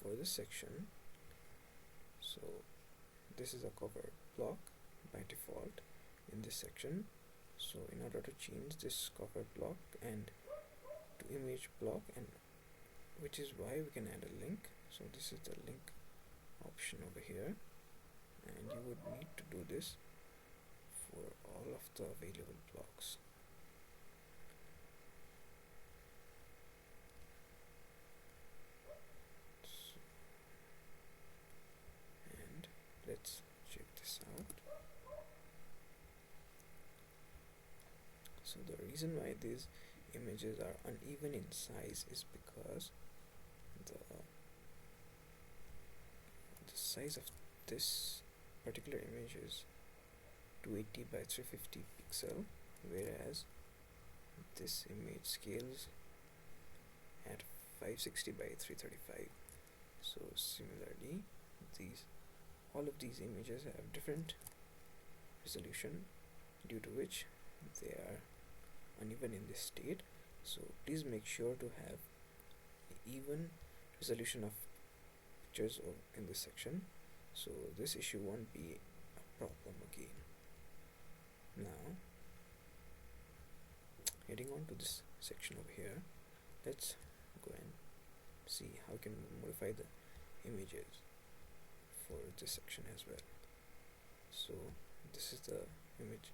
for this section, so this is a cover block by default in this section. So in order to change this cover block and to image block, and which is why we can add a link. So this is the link option over here, and you would need to do this for all of the available blocks. And let's check this out. So the reason why these images are uneven in size is because the size of this particular image is 280 by 350 pixel, whereas this image scales at 560 by 335. So similarly, all of these images have different resolution, due to which they are uneven in this state. So please make sure to have even resolution of pictures in this section, so this issue won't be a problem again. Now, heading on to this section over here, let's go and see how we can modify the images for this section as well. So this is the image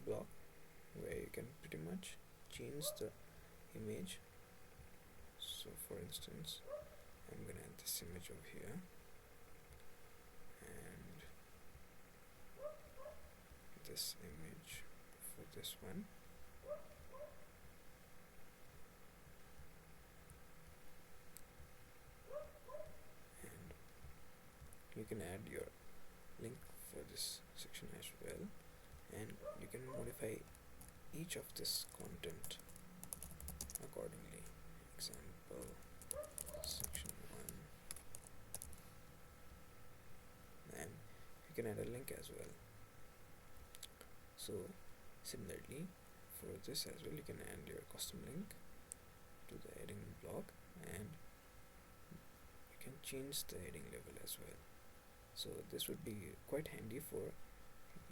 block where you can pretty much change the image. So for instance, I'm gonna add this image over here, and this image for this one, and you can add your link for this section as well, and you can modify each of this content accordingly. Example, section 1, and you can add a link as well. So similarly for this as well, you can add your custom link to the heading block, and you can change the heading level as well. So this would be quite handy for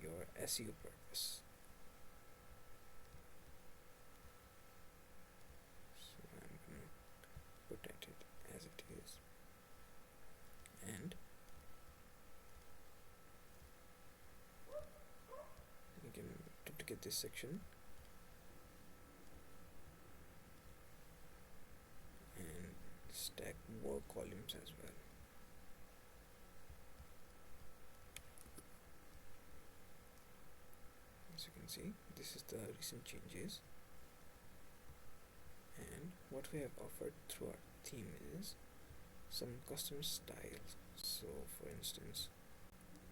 your SEO purpose. So I'm gonna put it as it is, and you can duplicate this section and stack more columns as well. As you can see, this is the recent changes, and what we have offered through our theme is some custom styles. So for instance,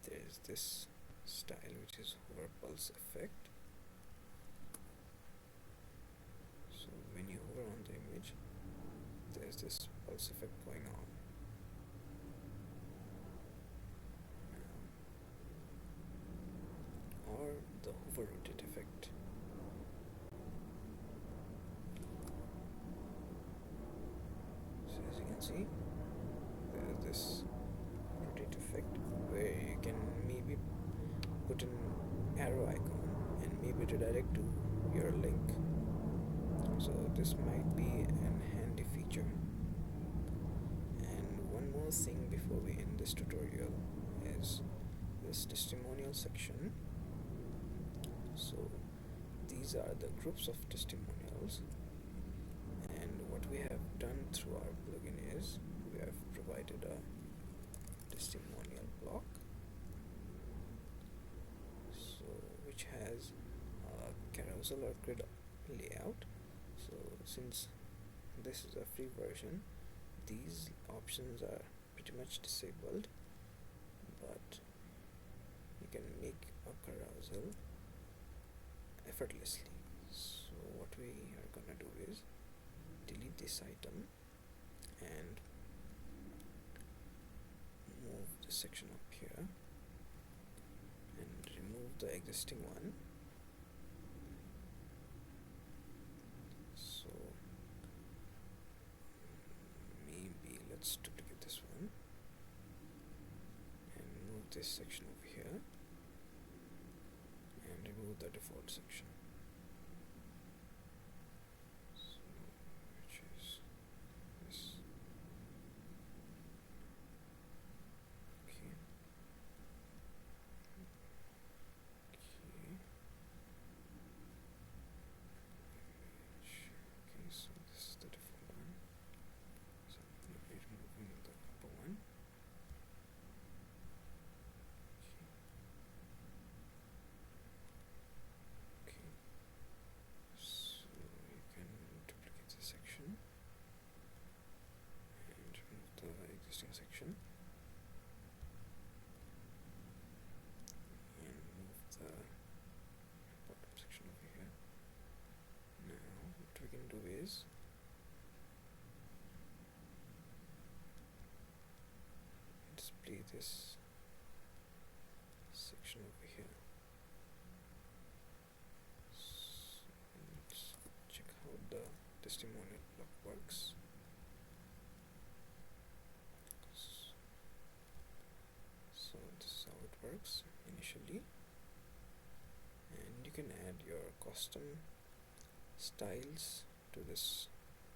there is this style which is hover pulse effect. So when you hover on the image, there's this pulse effect going on. Or the hover rotate effect. So as you can see, there's this rotate effect where you can maybe put an arrow icon and maybe redirect to your link. So this might be an handy feature. And one more thing before we end this tutorial is this testimonial section. So these are the groups of testimonials, and what we have done through our plugin is we have provided a testimonial block, so which has a carousel or grid layout. So since this is a free version, these options are pretty much disabled, but you can make a carousel effortlessly. So what we are gonna do is delete this item and move this section up here and remove the existing one. So maybe let's duplicate this one this section over here and remove the default section. So, which is this. Okay. Okay. Okay, so this is the default one. So I'm going to be removing the upper one. Okay. So you can duplicate the section and remove the existing section and move the bottom section over here. Now what we can do is display this section over here. So let's check how the testimonial block works. So this is how it works initially, and you can add your custom styles to this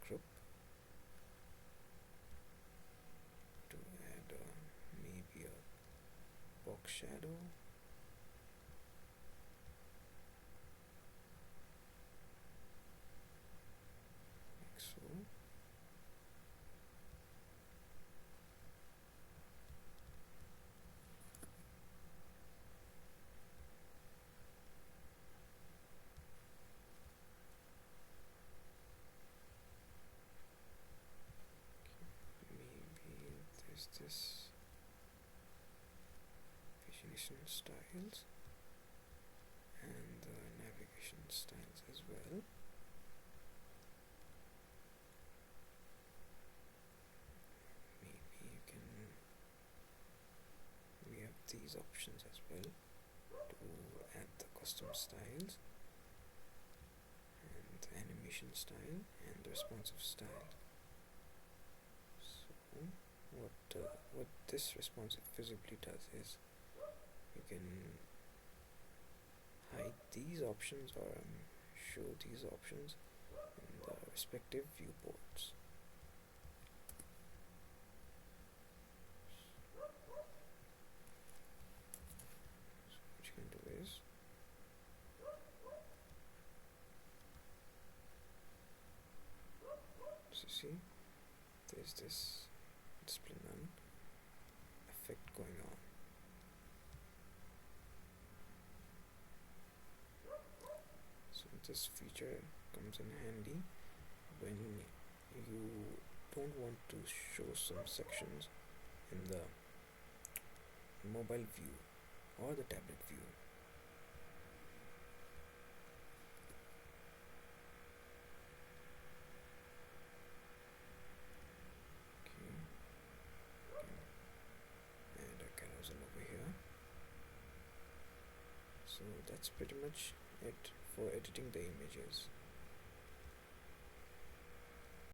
group to add maybe a box shadow, like so. Maybe there's this pagination styles and navigation styles as well. Maybe you can, we have these options as well to add the custom styles and the animation style and the responsive style. So what this responsive visibly does is you can hide these options or show these options in the respective viewports. So what you can do is see there's this display none effect going on. So this feature comes in handy when you don't want to show some sections in the mobile view or the tablet view. And a carousel over here. So that's pretty much it for editing the images.